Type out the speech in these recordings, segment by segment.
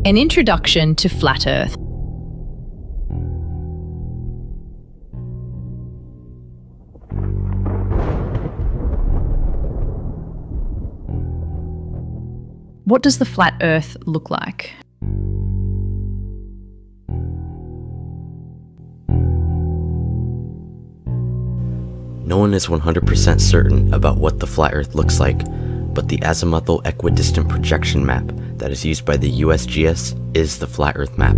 An introduction to Flat Earth. What does the flat Earth look like? No one is 100% certain about what the flat Earth looks like, but the azimuthal equidistant projection map that is used by the USGS is the flat Earth map.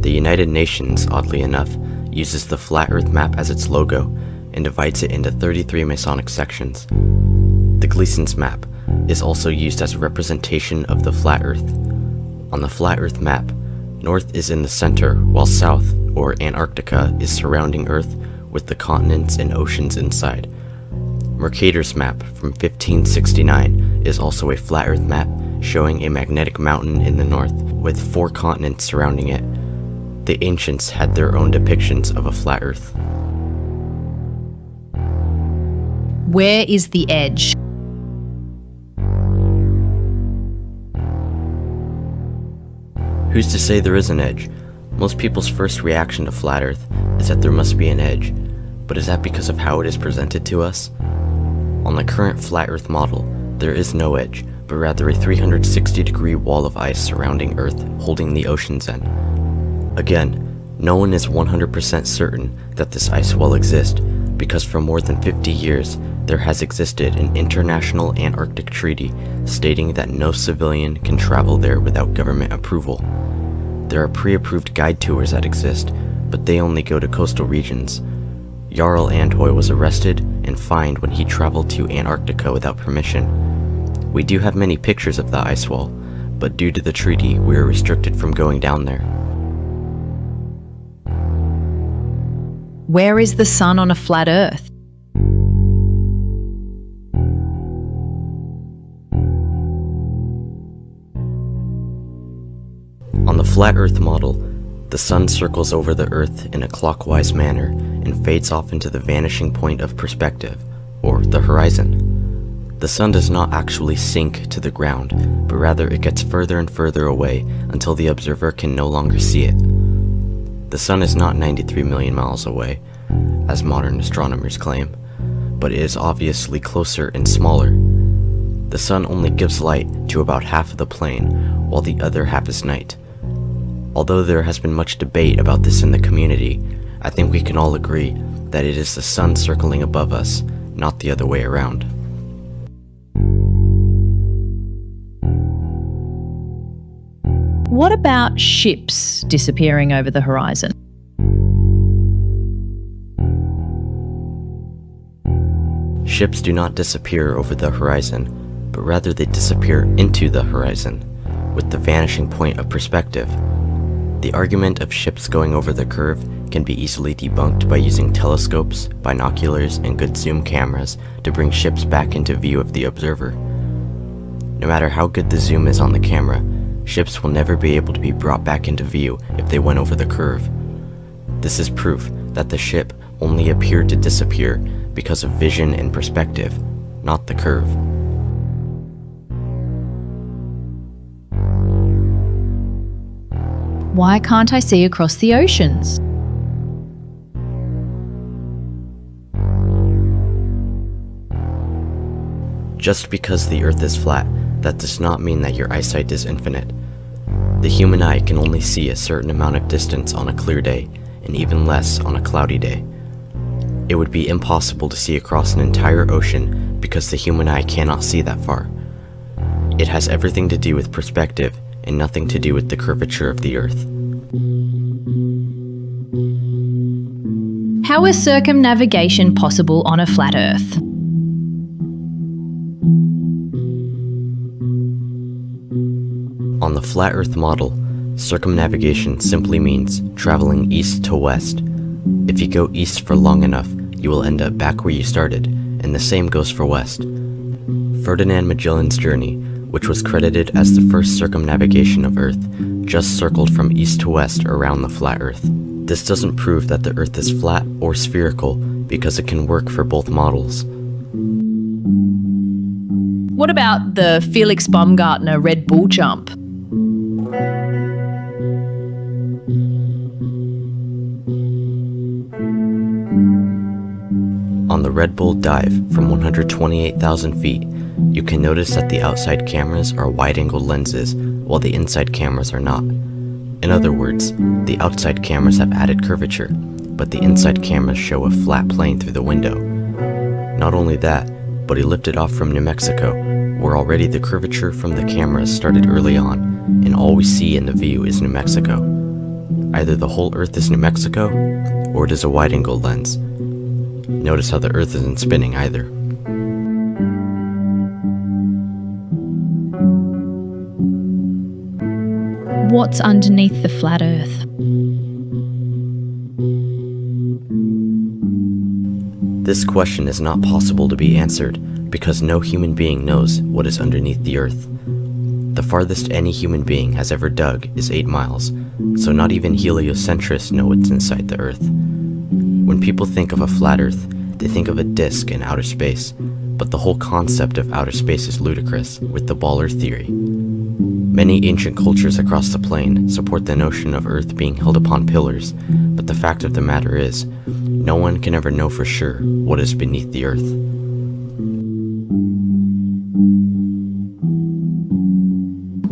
The United Nations, oddly enough, uses the flat Earth map as its logo and divides it into 33 Masonic sections. The Gleason's map is also used as a representation of the flat Earth. On the flat Earth map, north is in the center, while south, or Antarctica, is surrounding Earth with the continents and oceans inside. Mercator's map from 1569 is also a flat Earth map showing a magnetic mountain in the north with 4 continents surrounding it. The ancients had their own depictions of a flat Earth. Where is the edge? Who's to say there is an edge? Most people's first reaction to flat Earth is that there must be an edge, but is that because of how it is presented to us? On the current flat Earth model, there is no edge, but rather a 360-degree wall of ice surrounding Earth holding the oceans in. Again, no one is 100% certain that this ice wall exists, because for more than 50 years, there has existed an international Antarctic treaty stating that no civilian can travel there without government approval. There are pre-approved guide tours that exist, but they only go to coastal regions. Jarl Antoy was arrested and fined when he traveled to Antarctica without permission. We do have many pictures of the ice wall, but due to the treaty, we are restricted from going down there. Where is the sun on a flat Earth? On the flat Earth model, the sun circles over the Earth in a clockwise manner and fades off into the vanishing point of perspective, or the horizon. The sun does not actually sink to the ground, but rather it gets further and further away until the observer can no longer see it. The sun is not 93 million miles away, as modern astronomers claim, but it is obviously closer and smaller. The sun only gives light to about half of the plane, while the other half is night. Although there has been much debate about this in the community, I think we can all agree that it is the sun circling above us, not the other way around. What about ships disappearing over the horizon? Ships do not disappear over the horizon, but rather they disappear into the horizon, with the vanishing point of perspective. The argument of ships going over the curve can be easily debunked by using telescopes, binoculars, and good zoom cameras to bring ships back into view of the observer. No matter how good the zoom is on the camera, ships will never be able to be brought back into view if they went over the curve. This is proof that the ship only appeared to disappear because of vision and perspective, not the curve. Why can't I see across the oceans? Just because the Earth is flat, that does not mean that your eyesight is infinite. The human eye can only see a certain amount of distance on a clear day, and even less on a cloudy day. It would be impossible to see across an entire ocean because the human eye cannot see that far. It has everything to do with perspective and nothing to do with the curvature of the Earth. How is circumnavigation possible on a flat Earth? On the flat Earth model, circumnavigation simply means traveling east to west. If you go east for long enough, you will end up back where you started, and the same goes for west. Ferdinand Magellan's journey, which was credited as the first circumnavigation of Earth, just circled from east to west around the flat Earth. This doesn't prove that the Earth is flat or spherical because it can work for both models. What about the Felix Baumgartner Red Bull jump? the Red Bull dive from 128,000 feet, you can notice that the outside cameras are wide-angle lenses while the inside cameras are not. In other words, the outside cameras have added curvature, but the inside cameras show a flat plane through the window. Not only that, but he lifted off from New Mexico, where already the curvature from the cameras started early on, and all we see in the view is New Mexico. Either the whole Earth is New Mexico, or it is a wide-angle lens. Notice how the Earth isn't spinning either. What's underneath the flat Earth? This question is not possible to be answered because no human being knows what is underneath the Earth. The farthest any human being has ever dug is 8 miles, so not even heliocentrists know what's inside the Earth. When people think of a flat Earth, they think of a disk in outer space, but the whole concept of outer space is ludicrous with the ball Earth theory. Many ancient cultures across the plane support the notion of Earth being held upon pillars, but the fact of the matter is, no one can ever know for sure what is beneath the Earth.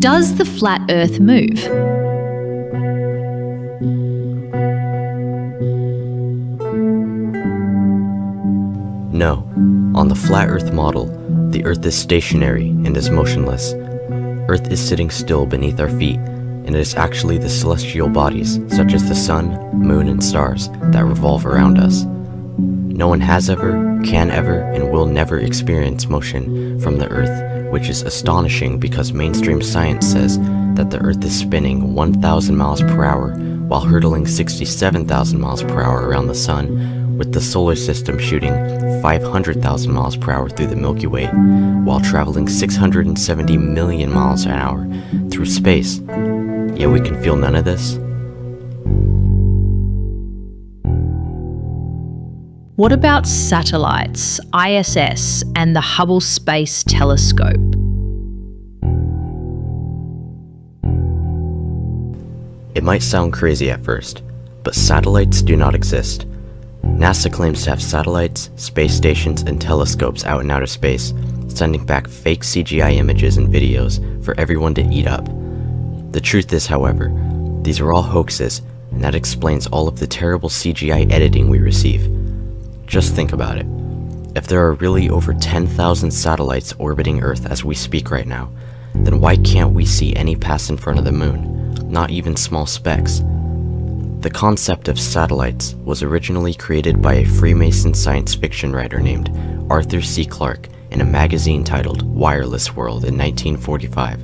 Does the flat Earth move? No. On the flat Earth model, the Earth is stationary and is motionless. Earth is sitting still beneath our feet, and it is actually the celestial bodies, such as the sun, moon, and stars, that revolve around us. No one has ever, can ever, and will never experience motion from the Earth, which is astonishing because mainstream science says that the Earth is spinning 1,000 miles per hour while hurtling 67,000 miles per hour around the sun, with the solar system shooting 500,000 miles per hour through the Milky Way, while traveling 670 million miles an hour through space. Yet we can feel none of this? What about satellites, ISS, and the Hubble Space Telescope? It might sound crazy at first, but satellites do not exist. NASA claims to have satellites, space stations, and telescopes out in outer space, sending back fake CGI images and videos for everyone to eat up. The truth is, however, these are all hoaxes, and that explains all of the terrible CGI editing we receive. Just think about it. If there are really over 10,000 satellites orbiting Earth as we speak right now, then why can't we see any pass in front of the moon? Not even small specks. The concept of satellites was originally created by a Freemason science fiction writer named Arthur C. Clarke in a magazine titled Wireless World in 1945.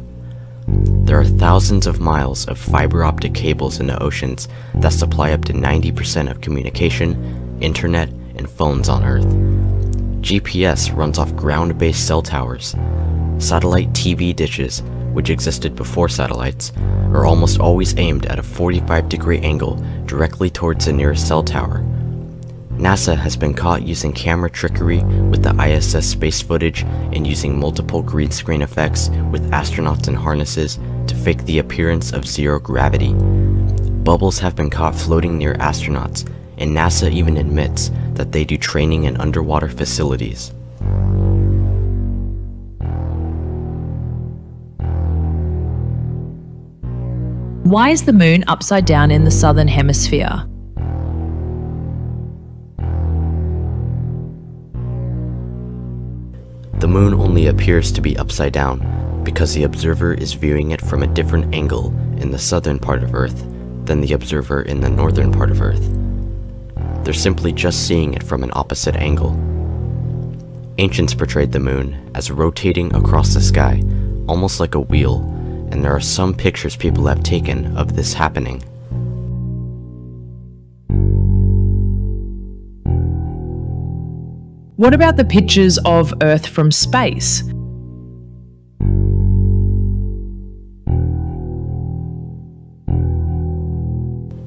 There are thousands of miles of fiber optic cables in the oceans that supply up to 90% of communication, internet, and phones on Earth. GPS runs off ground-based cell towers. Satellite TV dishes, which existed before satellites, are almost always aimed at a 45-degree angle directly towards the nearest cell tower. NASA has been caught using camera trickery with the ISS space footage and using multiple green screen effects with astronauts in harnesses to fake the appearance of zero gravity. Bubbles have been caught floating near astronauts, and NASA even admits that they do training in underwater facilities. Why is the moon upside down in the southern hemisphere? The moon only appears to be upside down because the observer is viewing it from a different angle in the southern part of Earth than the observer in the northern part of Earth. They're simply just seeing it from an opposite angle. Ancients portrayed the moon as rotating across the sky, almost like a wheel, and there are some pictures people have taken of this happening. What about the pictures of Earth from space?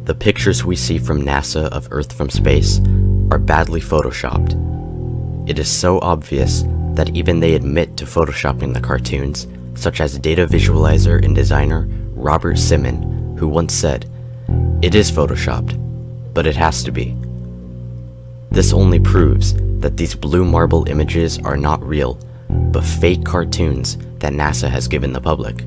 The pictures we see from NASA of Earth from space are badly photoshopped. It is so obvious that even they admit to photoshopping the cartoons, such as data visualizer and designer Robert Simon, who once said, "It is photoshopped, but it has to be." This only proves that these blue marble images are not real, but fake cartoons that NASA has given the public.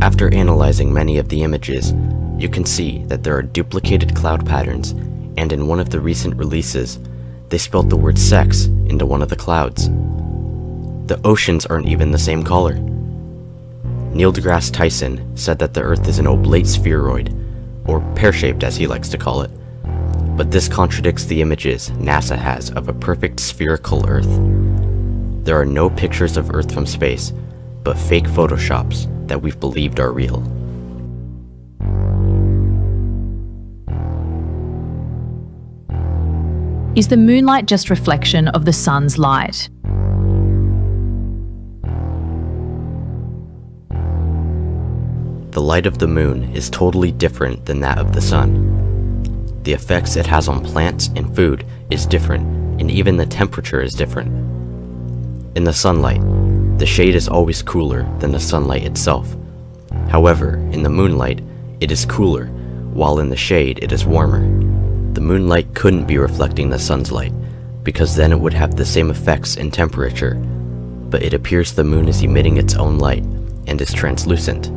After analyzing many of the images, you can see that there are duplicated cloud patterns, and in one of the recent releases, they spelled the word sex into one of the clouds. The oceans aren't even the same color. Neil deGrasse Tyson said that the Earth is an oblate spheroid, or pear-shaped as he likes to call it, but this contradicts the images NASA has of a perfect spherical Earth. There are no pictures of Earth from space, but fake photoshops that we've believed are real. Is the moonlight just reflection of the sun's light? The light of the moon is totally different than that of the sun. The effects it has on plants and food is different, and even the temperature is different. In the sunlight, the shade is always cooler than the sunlight itself. However, in the moonlight, it is cooler, while in the shade it is warmer. The moonlight couldn't be reflecting the sun's light, because then it would have the same effects in temperature, but it appears the moon is emitting its own light and is translucent.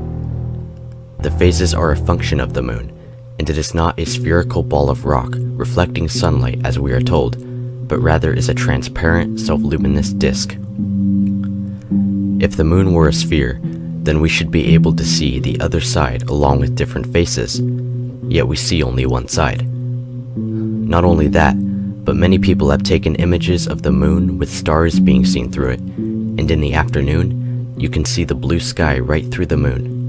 The phases are a function of the moon, and it is not a spherical ball of rock reflecting sunlight as we are told, but rather is a transparent, self-luminous disk. If the moon were a sphere, then we should be able to see the other side along with different faces, yet we see only one side. Not only that, but many people have taken images of the moon with stars being seen through it, and in the afternoon, you can see the blue sky right through the moon.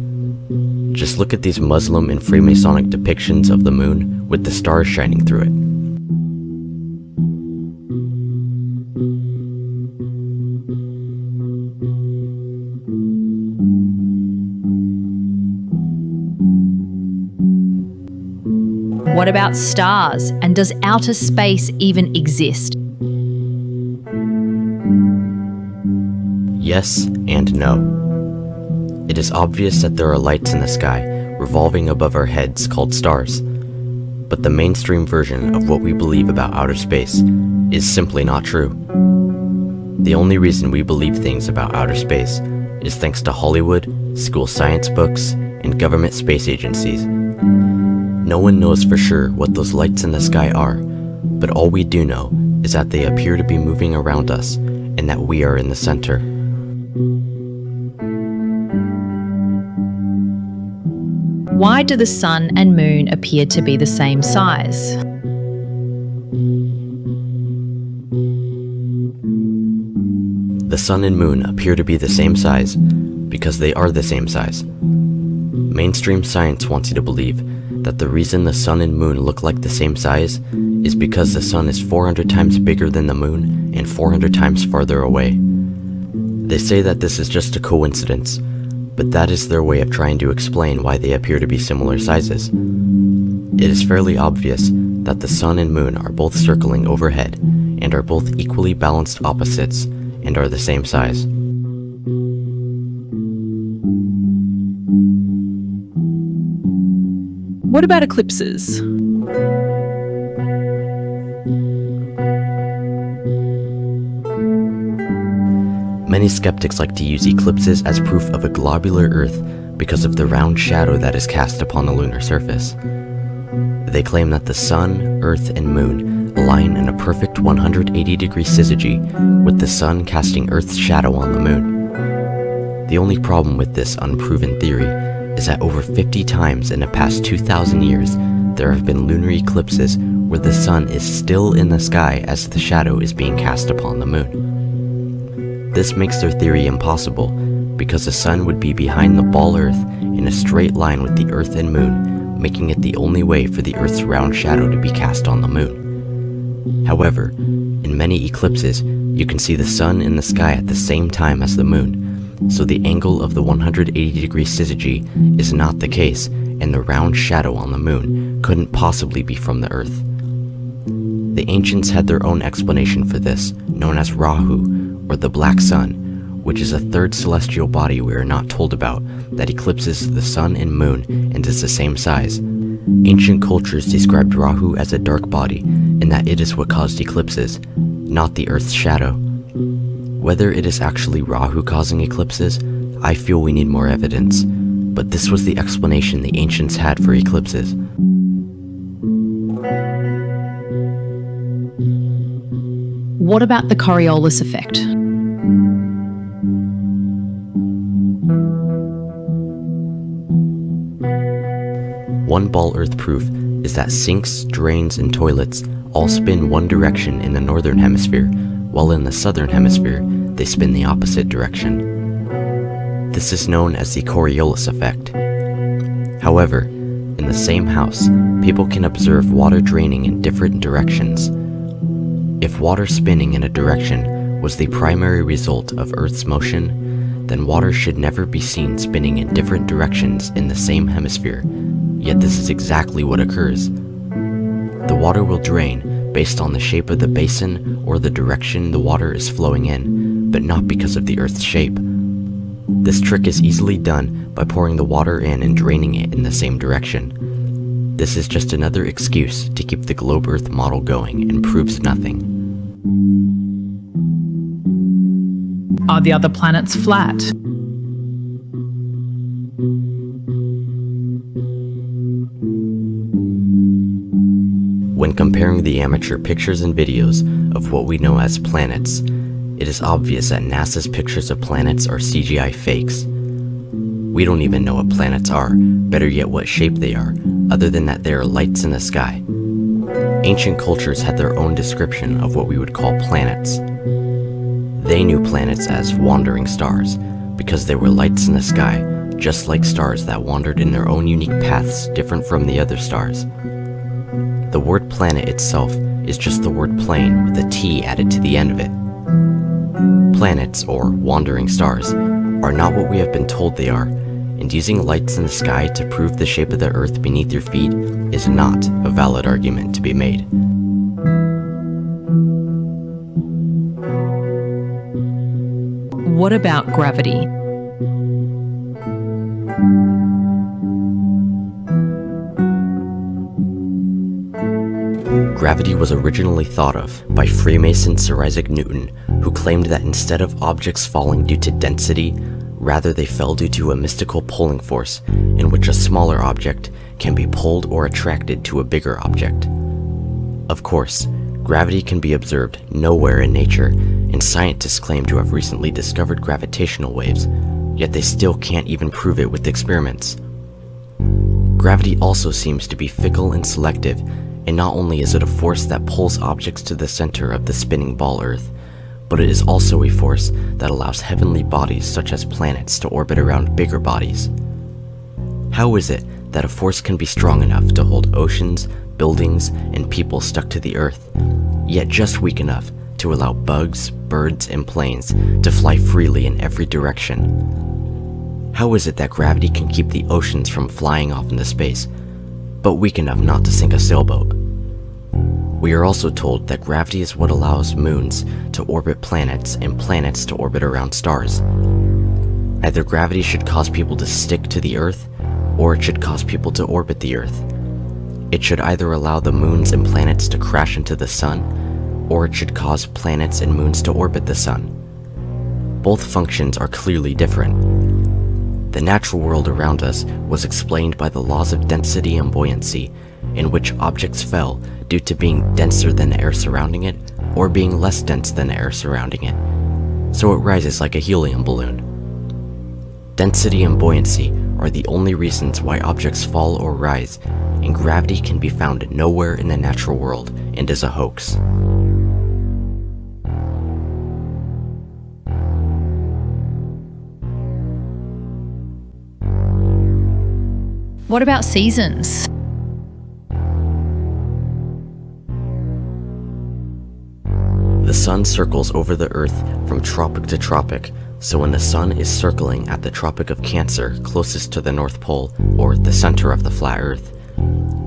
Just look at these Muslim and Freemasonic depictions of the moon with the stars shining through it. What about stars? And does outer space even exist? Yes and no. It is obvious that there are lights in the sky revolving above our heads called stars, but the mainstream version of what we believe about outer space is simply not true. The only reason we believe things about outer space is thanks to Hollywood, school science books, and government space agencies. No one knows for sure what those lights in the sky are, but all we do know is that they appear to be moving around us and that we are in the center. Why do the sun and moon appear to be the same size? The sun and moon appear to be the same size because they are the same size. Mainstream science wants you to believe that the reason the sun and moon look like the same size is because the sun is 400 times bigger than the moon and 400 times farther away. They say that this is just a coincidence, but that is their way of trying to explain why they appear to be similar sizes. It is fairly obvious that the sun and moon are both circling overhead and are both equally balanced opposites and are the same size. What about eclipses? Many skeptics like to use eclipses as proof of a globular Earth because of the round shadow that is cast upon the lunar surface. They claim that the sun, earth, and moon align in a perfect 180-degree syzygy, with the sun casting Earth's shadow on the moon. The only problem with this unproven theory is that over 50 times in the past 2,000 years, there have been lunar eclipses where the sun is still in the sky as the shadow is being cast upon the moon. This makes their theory impossible, because the sun would be behind the ball Earth in a straight line with the Earth and moon, making it the only way for the Earth's round shadow to be cast on the moon. However, in many eclipses, you can see the sun in the sky at the same time as the moon, so the angle of the 180-degree syzygy is not the case, and the round shadow on the moon couldn't possibly be from the Earth. The ancients had their own explanation for this, known as Rahu, or the Black Sun, which is a third celestial body we are not told about that eclipses the sun and moon and is the same size. Ancient cultures described Rahu as a dark body, and that it is what caused eclipses, not the Earth's shadow. Whether it is actually Rahu causing eclipses, I feel we need more evidence, but this was the explanation the ancients had for eclipses. What about the Coriolis effect? One ball Earth proof is that sinks, drains, and toilets all spin one direction in the northern hemisphere, while in the southern hemisphere, they spin the opposite direction. This is known as the Coriolis effect. However, in the same house, people can observe water draining in different directions. If water spinning in a direction was the primary result of Earth's motion, then water should never be seen spinning in different directions in the same hemisphere, yet this is exactly what occurs. The water will drain based on the shape of the basin or the direction the water is flowing in, but not because of the Earth's shape. This trick is easily done by pouring the water in and draining it in the same direction. This is just another excuse to keep the globe Earth model going and proves nothing. Are the other planets flat? When comparing the amateur pictures and videos of what we know as planets, it is obvious that NASA's pictures of planets are CGI fakes. We don't even know what planets are, better yet what shape they are, other than that they are lights in the sky. Ancient cultures had their own description of what we would call planets. They knew planets as wandering stars, because they were lights in the sky, just like stars that wandered in their own unique paths different from the other stars. The word planet itself is just the word plane with a T added to the end of it. Planets, or wandering stars, are not what we have been told they are, and using lights in the sky to prove the shape of the Earth beneath your feet is not a valid argument to be made. What about gravity? Gravity was originally thought of by Freemason Sir Isaac Newton, who claimed that instead of objects falling due to density, rather they fell due to a mystical pulling force in which a smaller object can be pulled or attracted to a bigger object. Of course, gravity can be observed nowhere in nature, and scientists claim to have recently discovered gravitational waves, yet they still can't even prove it with experiments. Gravity also seems to be fickle and selective, and not only is it a force that pulls objects to the center of the spinning ball Earth, but it is also a force that allows heavenly bodies such as planets to orbit around bigger bodies. How is it that a force can be strong enough to hold oceans, buildings, and people stuck to the Earth, yet just weak enough to allow bugs, birds, and planes to fly freely in every direction? How is it that gravity can keep the oceans from flying off into space, but weak enough not to sink a sailboat? We are also told that gravity is what allows moons to orbit planets and planets to orbit around stars. Either gravity should cause people to stick to the Earth, or it should cause people to orbit the Earth. It should either allow the moons and planets to crash into the sun, or it should cause planets and moons to orbit the sun. Both functions are clearly different. The natural world around us was explained by the laws of density and buoyancy, in which objects fell due to being denser than the air surrounding it, or being less dense than the air surrounding it, so it rises like a helium balloon. Density and buoyancy are the only reasons why objects fall or rise, and gravity can be found nowhere in the natural world and is a hoax. What about seasons? The sun circles over the Earth from tropic to tropic, so when the sun is circling at the Tropic of Cancer closest to the North Pole, or the center of the flat Earth,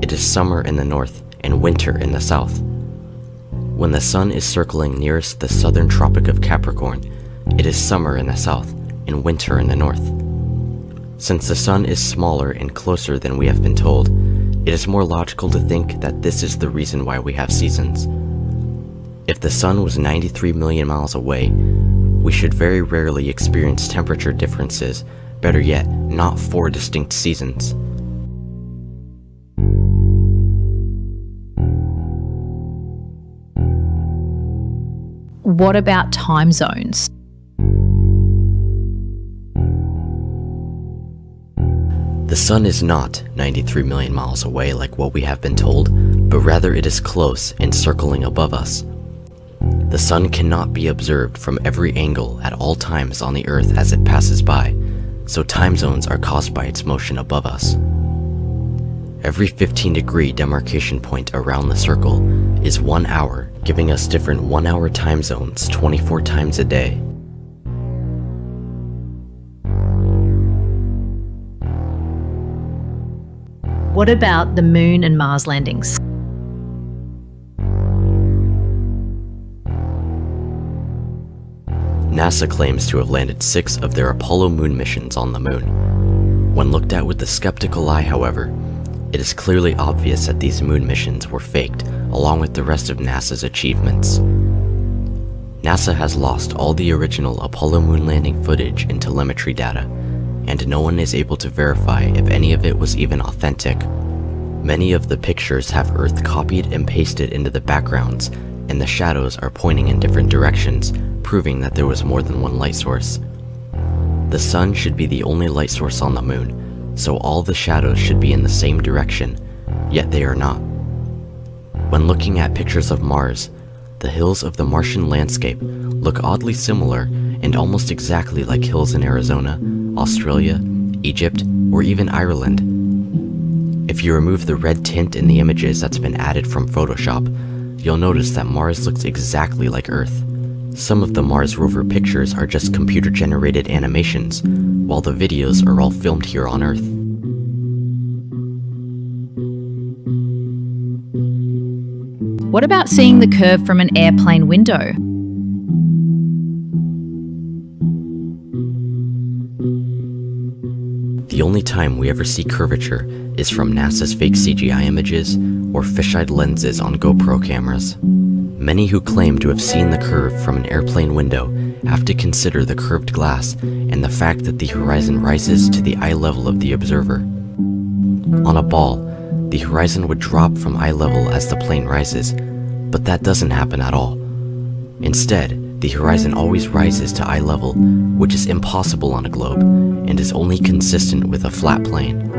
it is summer in the north and winter in the south. When the sun is circling nearest the southern Tropic of Capricorn, it is summer in the south and winter in the north. Since the sun is smaller and closer than we have been told, it is more logical to think that this is the reason why we have seasons. If the sun was 93 million miles away, we should very rarely experience temperature differences, better yet, not 4 distinct seasons. What about time zones? The sun is not 93 million miles away like what we have been told, but rather it is close and circling above us. The sun cannot be observed from every angle at all times on the Earth as it passes by, so time zones are caused by its motion above us. Every 15-degree demarcation point around the circle is 1 hour, giving us different 1-hour time zones 24 times a day. What about the Moon and Mars landings? NASA claims to have landed 6 of their Apollo moon missions on the moon. When looked at with the skeptical eye, however, it is clearly obvious that these moon missions were faked, along with the rest of NASA's achievements. NASA has lost all the original Apollo moon landing footage and telemetry data, and no one is able to verify if any of it was even authentic. Many of the pictures have Earth copied and pasted into the backgrounds, and the shadows are pointing in different directions, proving that there was more than one light source. The sun should be the only light source on the moon, so all the shadows should be in the same direction, yet they are not. When looking at pictures of Mars, the hills of the Martian landscape look oddly similar and almost exactly like hills in Arizona, Australia, Egypt, or even Ireland. If you remove the red tint in the images that's been added from Photoshop, you'll notice that Mars looks exactly like Earth. Some of the Mars rover pictures are just computer-generated animations, while the videos are all filmed here on Earth. What about seeing the curve from an airplane window? The only time we ever see curvature is from NASA's fake CGI images or fisheye lenses on GoPro cameras. Many who claim to have seen the curve from an airplane window have to consider the curved glass and the fact that the horizon rises to the eye level of the observer. On a ball, the horizon would drop from eye level as the plane rises, but that doesn't happen at all. Instead, the horizon always rises to eye level, which is impossible on a globe and is only consistent with a flat plane.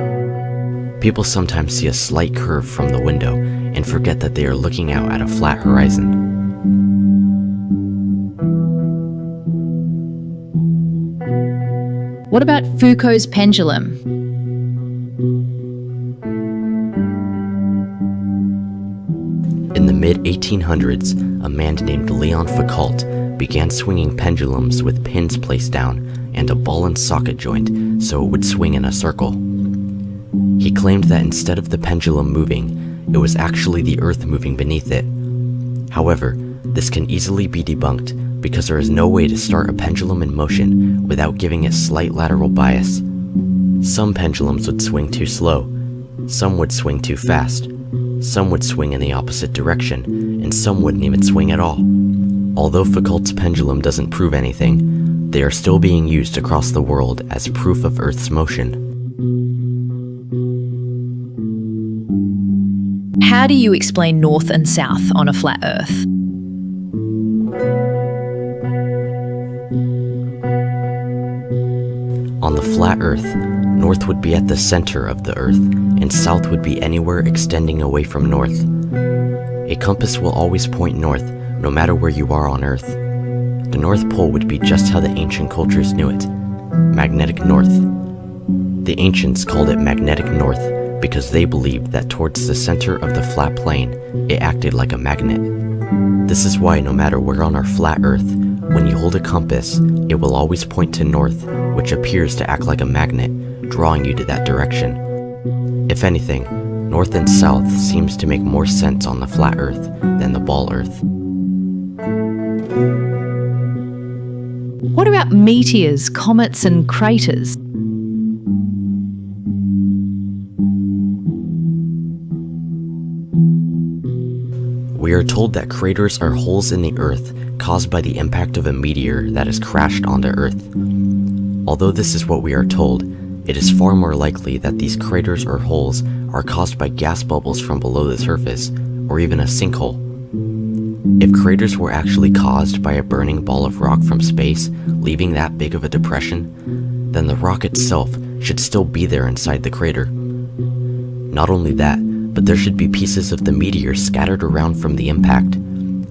People sometimes see a slight curve from the window and forget that they are looking out at a flat horizon. What about Foucault's pendulum? In the mid-1800s, a man named Leon Foucault began swinging pendulums with pins placed down and a ball and socket joint so it would swing in a circle. He claimed that instead of the pendulum moving, it was actually the Earth moving beneath it. However, this can easily be debunked because there is no way to start a pendulum in motion without giving it slight lateral bias. Some pendulums would swing too slow, some would swing too fast, some would swing in the opposite direction, and some wouldn't even swing at all. Although Foucault's pendulum doesn't prove anything, they are still being used across the world as proof of Earth's motion. How do you explain north and south on a flat Earth? On the flat Earth, north would be at the center of the Earth, and south would be anywhere extending away from north. A compass will always point north, no matter where you are on Earth. The North Pole would be just how the ancient cultures knew it, magnetic north. The ancients called it magnetic north because they believed that towards the center of the flat plane, it acted like a magnet. This is why no matter where on our flat Earth, when you hold a compass, it will always point to north, which appears to act like a magnet, drawing you to that direction. If anything, north and south seems to make more sense on the flat Earth than the ball Earth. What about meteors, comets, and craters? We are told that craters are holes in the earth caused by the impact of a meteor that has crashed onto Earth. Although this is what we are told, it is far more likely that these craters or holes are caused by gas bubbles from below the surface, or even a sinkhole. If craters were actually caused by a burning ball of rock from space, leaving that big of a depression, then the rock itself should still be there inside the crater. Not only that, but there should be pieces of the meteor scattered around from the impact.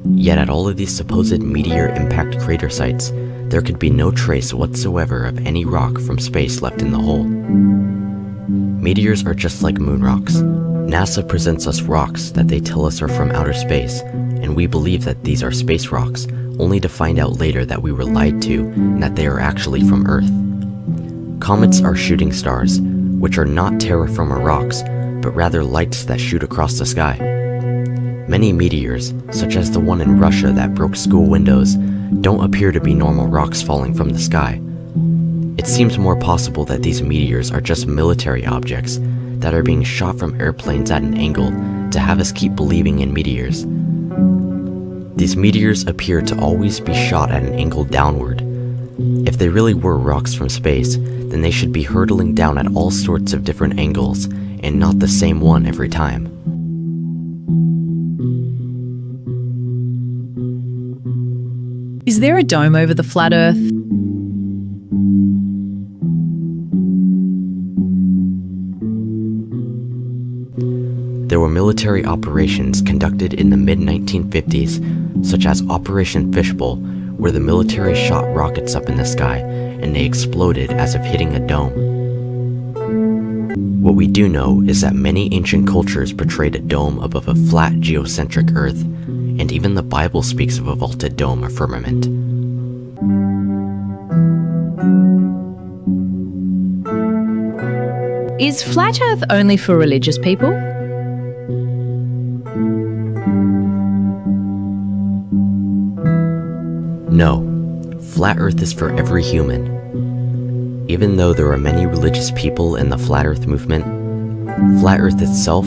Yet at all of these supposed meteor impact crater sites, there could be no trace whatsoever of any rock from space left in the hole. Meteors are just like moon rocks. NASA presents us rocks that they tell us are from outer space, and we believe that these are space rocks, only to find out later that we were lied to and that they are actually from Earth. Comets are shooting stars, which are not terra firma rocks, but rather lights that shoot across the sky. Many meteors, such as the one in Russia that broke school windows, don't appear to be normal rocks falling from the sky. It seems more possible that these meteors are just military objects that are being shot from airplanes at an angle to have us keep believing in meteors. These meteors appear to always be shot at an angle downward. If they really were rocks from space, then they should be hurtling down at all sorts of different angles, and not the same one every time. Is there a dome over the flat Earth? There were military operations conducted in the mid-1950s, such as Operation Fishbowl, where the military shot rockets up in the sky and they exploded as if hitting a dome. What we do know is that many ancient cultures portrayed a dome above a flat geocentric Earth, and even the Bible speaks of a vaulted dome or firmament. Is flat Earth only for religious people? No, flat Earth is for every human. Even though there are many religious people in the flat Earth movement, flat Earth itself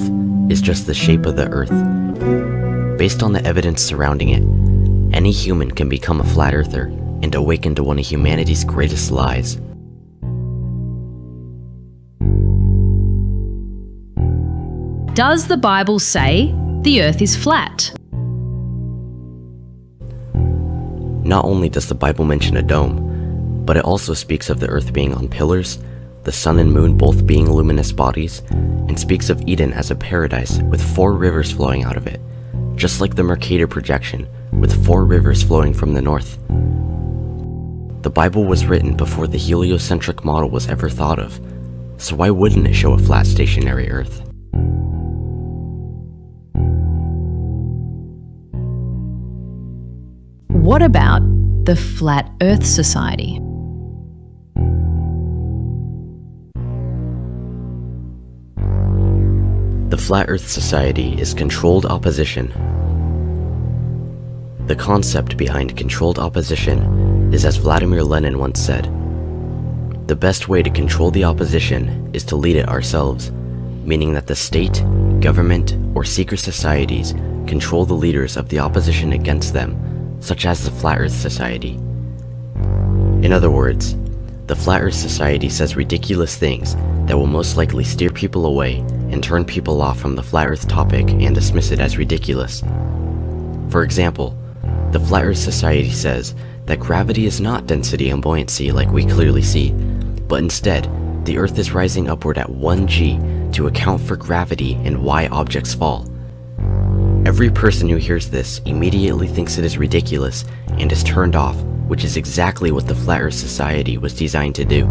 is just the shape of the Earth. Based on the evidence surrounding it, any human can become a flat earther and awaken to one of humanity's greatest lies. Does the Bible say the Earth is flat? Not only does the Bible mention a dome, but it also speaks of the Earth being on pillars, the sun and moon both being luminous bodies, and speaks of Eden as a paradise with 4 rivers flowing out of it, just like the Mercator projection, with 4 rivers flowing from the north. The Bible was written before the heliocentric model was ever thought of, so why wouldn't it show a flat stationary Earth? What about the Flat Earth Society? The Flat Earth Society is controlled opposition. The concept behind controlled opposition is, as Vladimir Lenin once said, the best way to control the opposition is to lead it ourselves, meaning that the state, government, or secret societies control the leaders of the opposition against them, such as the Flat Earth Society. In other words, the Flat Earth Society says ridiculous things that will most likely steer people away and turn people off from the Flat Earth topic and dismiss it as ridiculous. For example, the Flat Earth Society says that gravity is not density and buoyancy like we clearly see, but instead, the Earth is rising upward at 1g to account for gravity and why objects fall. Every person who hears this immediately thinks it is ridiculous and is turned off, which is exactly what the Flat Earth Society was designed to do.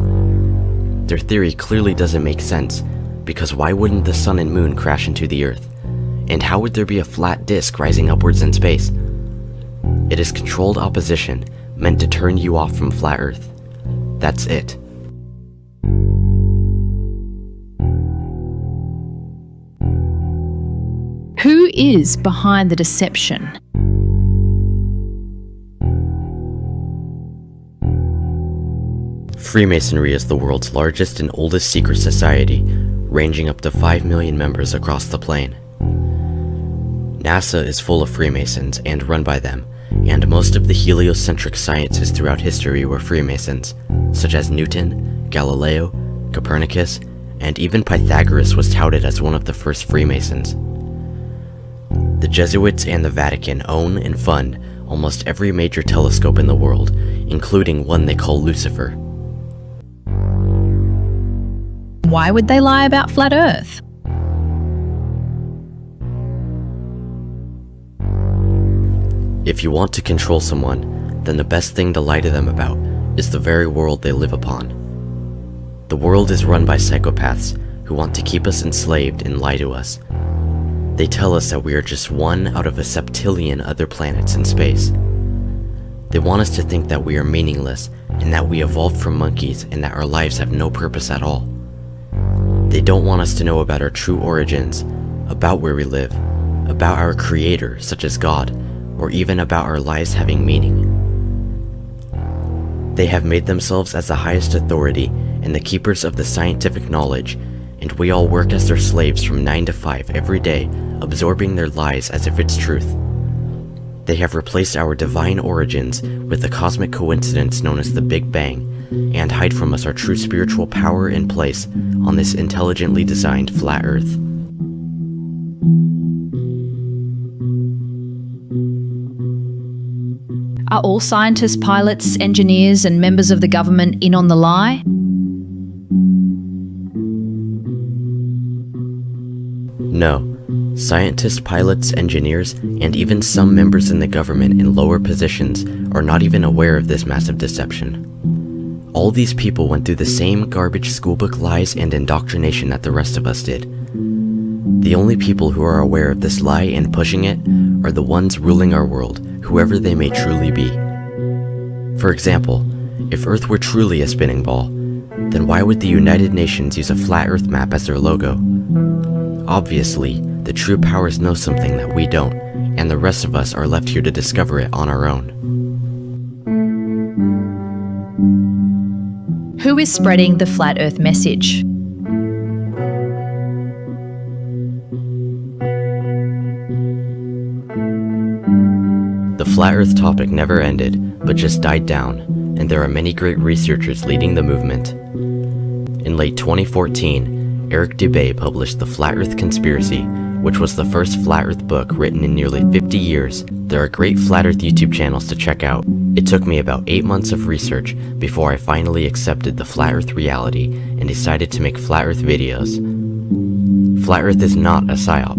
Their theory clearly doesn't make sense, because why wouldn't the sun and moon crash into the Earth? And how would there be a flat disk rising upwards in space? It is controlled opposition meant to turn you off from Flat Earth. That's it. Who is behind the deception? Freemasonry is the world's largest and oldest secret society, ranging up to 5 million members across the plane. NASA is full of Freemasons and run by them, and most of the heliocentric scientists throughout history were Freemasons, such as Newton, Galileo, Copernicus, and even Pythagoras was touted as one of the first Freemasons. The Jesuits and the Vatican own and fund almost every major telescope in the world, including one they call Lucifer. Why would they lie about flat Earth? If you want to control someone, then the best thing to lie to them about is the very world they live upon. The world is run by psychopaths who want to keep us enslaved and lie to us. They tell us that we are just one out of a septillion other planets in space. They want us to think that we are meaningless and that we evolved from monkeys and that our lives have no purpose at all. They don't want us to know about our true origins, about where we live, about our creator, such as God, or even about our lives having meaning. They have made themselves as the highest authority and the keepers of the scientific knowledge, and we all work as their slaves from 9 to 5 every day, absorbing their lies as if it's truth. They have replaced our divine origins with the cosmic coincidence known as the Big Bang, and hide from us our true spiritual power and place on this intelligently designed flat Earth. Are all scientists, pilots, engineers, and members of the government in on the lie? No. Scientists, pilots, engineers, and even some members in the government in lower positions are not even aware of this massive deception. All these people went through the same garbage schoolbook lies and indoctrination that the rest of us did. The only people who are aware of this lie and pushing it are the ones ruling our world, whoever they may truly be. For example, if Earth were truly a spinning ball, then why would the United Nations use a flat Earth map as their logo? Obviously, the true powers know something that we don't, and the rest of us are left here to discover it on our own. Who is spreading the flat Earth message? The flat Earth topic never ended, but just died down, and there are many great researchers leading the movement. In late 2014, Eric Dubay published The Flat Earth Conspiracy, which was the first flat Earth book written in nearly 50 years. There are great flat Earth YouTube channels to check out. It took me about 8 months of research before I finally accepted the flat Earth reality and decided to make flat Earth videos. Flat Earth is not a psyop.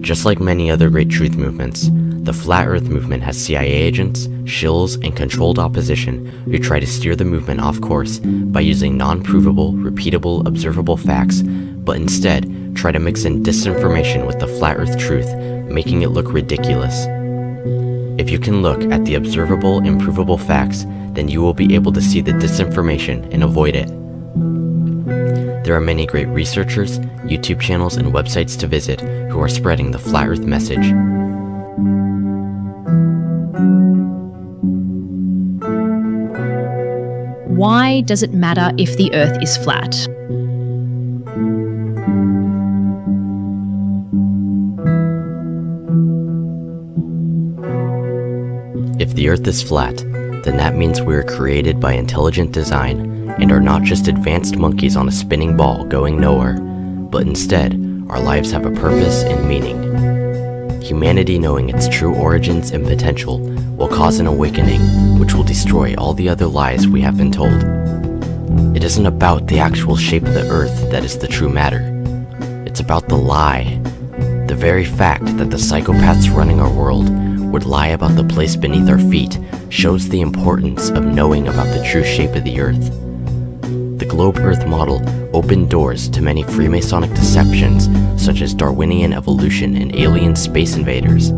Just like many other great truth movements, the Flat Earth movement has CIA agents, shills, and controlled opposition who try to steer the movement off course by using non-provable, repeatable, observable facts, but instead try to mix in disinformation with the Flat Earth truth, making it look ridiculous. If you can look at the observable and provable facts, then you will be able to see the disinformation and avoid it. There are many great researchers, YouTube channels, and websites to visit who are spreading the Flat Earth message. Why does it matter if the Earth is flat? If the Earth is flat, then that means we are created by intelligent design and are not just advanced monkeys on a spinning ball going nowhere, but instead, our lives have a purpose and meaning. Humanity knowing its true origins and potential will cause an awakening which will destroy all the other lies we have been told. It isn't about the actual shape of the Earth that is the true matter. It's about the lie. The very fact that the psychopaths running our world would lie about the place beneath our feet shows the importance of knowing about the true shape of the Earth. The globe Earth model opened doors to many Freemasonic deceptions such as Darwinian evolution and alien space invaders.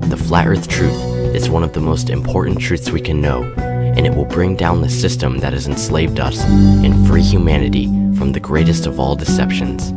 The Flat Earth truth is one of the most important truths we can know, and it will bring down the system that has enslaved us and free humanity from the greatest of all deceptions.